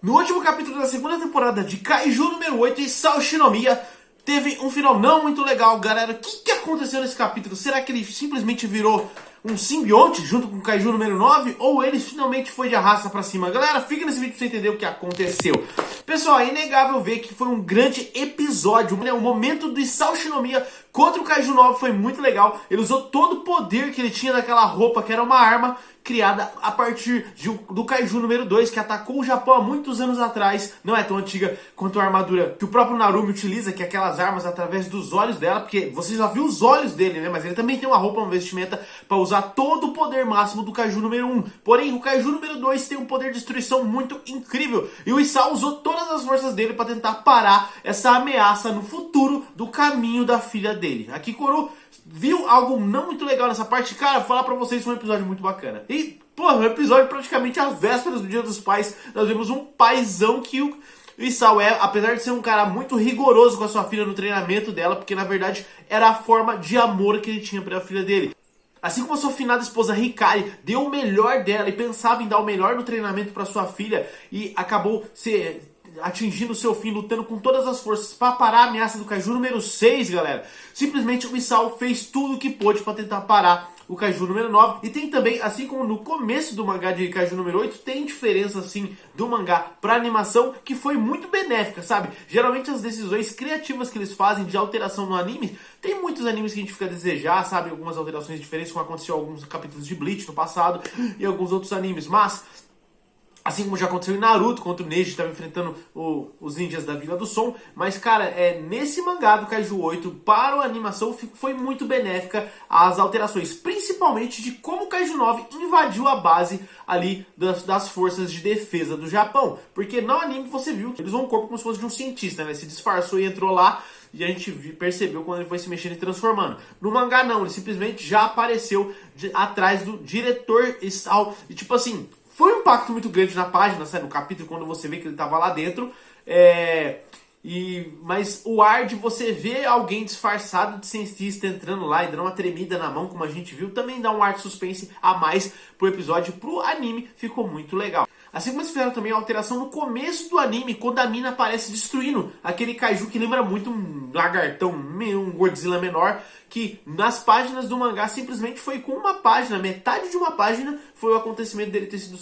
No último capítulo da segunda temporada de Kaiju número 8, Isao Shinomiya teve um final não muito legal, galera. O que aconteceu nesse capítulo? Será que ele simplesmente virou um simbionte junto com o Kaiju número 9? Ou ele finalmente foi de arrasta pra cima? Galera, fica nesse vídeo pra você entender o que aconteceu. Pessoal, é inegável ver que foi um grande episódio. O momento do Isao Shinomiya contra o Kaiju 9 foi muito legal. Ele usou todo o poder que ele tinha naquela roupa, que era uma arma criada a partir do Kaiju número 2, que atacou o Japão há muitos anos atrás. Não é tão antiga quanto a armadura que o próprio Narumi utiliza, que é aquelas armas através dos olhos dela, porque você já viu os olhos dele, né? Mas ele também tem uma roupa, uma vestimenta para usar todo o poder máximo do Kaiju número 1. Porém, o Kaiju número 2 tem um poder de destruição muito incrível. E o Isao usou todas as forças dele para tentar parar essa ameaça no futuro do caminho da filha dele. A Kikoru viu algo não muito legal nessa parte. Cara, vou falar pra vocês, foi um episódio muito bacana. E, pô, um episódio praticamente às vésperas do Dia dos Pais. Nós vimos um paizão que o Isao é, apesar de ser um cara muito rigoroso com a sua filha no treinamento dela, porque na verdade era a forma de amor que ele tinha pela filha dele. Assim como a sua finada esposa Hikari deu o melhor dela e pensava em dar o melhor no treinamento para sua filha e acabou atingindo o seu fim, lutando com todas as forças para parar a ameaça do Kaiju número 6, galera. Simplesmente o Isao fez tudo o que pôde para tentar parar o Kaiju número 9. E tem também, assim como no começo do mangá de Kaiju número 8, tem diferença assim do mangá para animação que foi muito benéfica, sabe? Geralmente as decisões criativas que eles fazem de alteração no anime, tem muitos animes que a gente fica a desejar, sabe? Algumas alterações diferentes, como aconteceu em alguns capítulos de Bleach no passado e alguns outros animes, mas assim como já aconteceu em Naruto, contra o Neji, estava enfrentando os ninjas da Vila do Som. Mas, cara, nesse mangá do Kaiju 8, para a animação, foi muito benéfica as alterações. Principalmente de como o Kaiju 9 invadiu a base ali das forças de defesa do Japão. Porque no anime você viu que eles usam um corpo como se fosse de um cientista, né? Se disfarçou e entrou lá. E a gente percebeu quando ele foi se mexendo e transformando. No mangá não, ele simplesmente já apareceu atrás do diretor Isao. E tipo assim, foi um impacto muito grande na página, sabe? No capítulo, quando você vê que ele tava lá dentro. Mas o ar de você ver alguém disfarçado de cientista entrando lá e dando uma tremida na mão, como a gente viu, também dá um ar de suspense a mais pro episódio, pro anime. Ficou muito legal. Assim como eles fizeram também a alteração no começo do anime, quando a mina aparece destruindo aquele kaiju que lembra muito um lagartão, um Godzilla menor, que nas páginas do mangá simplesmente foi com uma página, metade de uma página, foi o acontecimento dele ter sido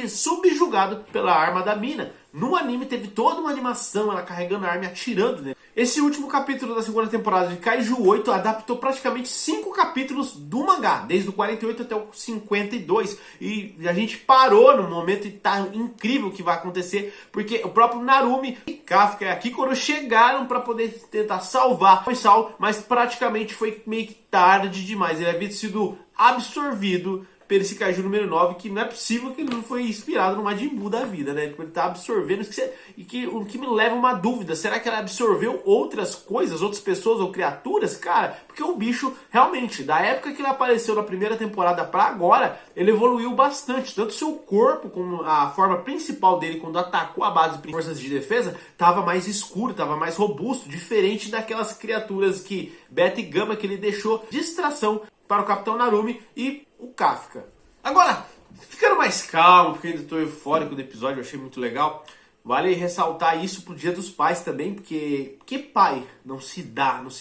subjugado pela arma da mina. No anime teve toda uma animação, ela carregando a arma e atirando nele. Esse último capítulo da segunda temporada de Kaiju 8 adaptou praticamente 5 capítulos do mangá, desde o 48 até o 52. E a gente parou no momento e tá incrível o que vai acontecer, porque o próprio Narumi e Kafka e a Kikoru chegaram para poder tentar salvar o Isao, mas praticamente foi meio que tarde demais. Ele havia sido absorvido pelo esse Kaiju número 9, que não é possível que ele não foi inspirado no Majin Buu da vida, né? Ele tá absorvendo o que me leva a uma dúvida. Será que ela absorveu outras coisas, outras pessoas ou criaturas? Cara, porque o bicho, realmente, da época que ele apareceu na primeira temporada pra agora, ele evoluiu bastante. Tanto seu corpo, como a forma principal dele, quando atacou a base de forças de defesa, tava mais escuro, tava mais robusto, diferente daquelas criaturas que Beta e Gama que ele deixou de distração para o Capitão Narumi e o Kafka. Agora, ficando mais calmo, porque ainda estou eufórico do episódio, eu achei muito legal. Vale ressaltar isso pro Dia dos Pais também, porque que pai não se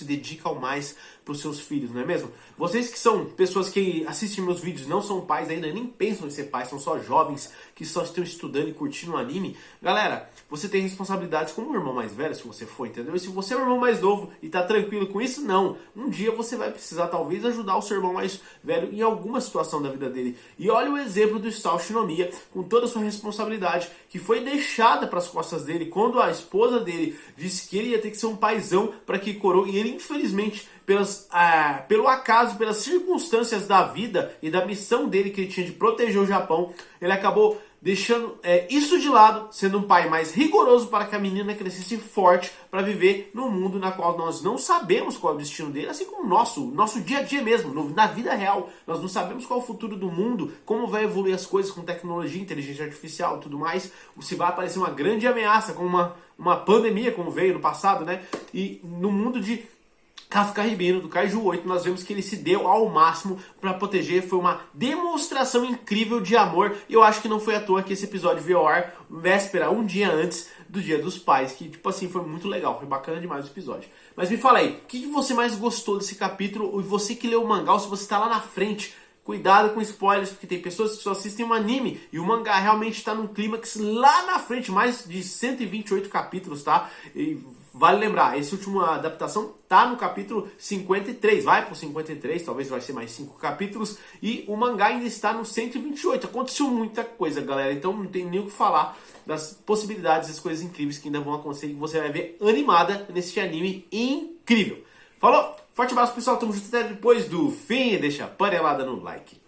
dedica ao mais pros seus filhos, não é mesmo? Vocês que são pessoas que assistem meus vídeos, não são pais ainda, nem pensam em ser pais, são só jovens que só estão estudando e curtindo o anime. Galera, você tem responsabilidades como o irmão mais velho, se você for, entendeu? E se você é o irmão mais novo e tá tranquilo com isso, não. Um dia você vai precisar, talvez, ajudar o seu irmão mais velho em alguma situação da vida dele. E olha o exemplo do Isao Shinomiya, com toda a sua responsabilidade, que foi deixada para as costas dele quando a esposa dele disse que ele ia ter que ser um paizão para Kikoru, e ele, infelizmente, pelo acaso, pelas circunstâncias da vida e da missão dele que ele tinha de proteger o Japão, ele acabou deixando isso de lado, sendo um pai mais rigoroso para que a menina crescesse forte para viver num mundo na qual nós não sabemos qual é o destino dele, assim como o nosso dia a dia mesmo, na vida real. Nós não sabemos qual é o futuro do mundo, como vai evoluir as coisas com tecnologia, inteligência artificial e tudo mais, se vai aparecer uma grande ameaça, como uma pandemia, como veio no passado, né? E no mundo de Kafka Ribeiro, do Kaiju 8, nós vemos que ele se deu ao máximo para proteger. Foi uma demonstração incrível de amor. E eu acho que não foi à toa que esse episódio veio ao ar véspera, um dia antes do Dia dos Pais. Que, tipo assim, foi muito legal. Foi bacana demais o episódio. Mas me fala aí, o que você mais gostou desse capítulo? E você que leu o mangá, ou se você está lá na frente, cuidado com spoilers, porque tem pessoas que só assistem um anime e o mangá realmente está num clímax lá na frente, mais de 128 capítulos, tá? E vale lembrar, essa última adaptação tá no capítulo 53, vai pro 53, talvez vai ser mais 5 capítulos, e o mangá ainda está no 128. Aconteceu muita coisa, galera, então não tem nem o que falar das possibilidades, das coisas incríveis que ainda vão acontecer, que você vai ver animada nesse anime incrível. Falou? Forte abraço, pessoal. Tamo junto até depois do fim. Deixa a panelada no like.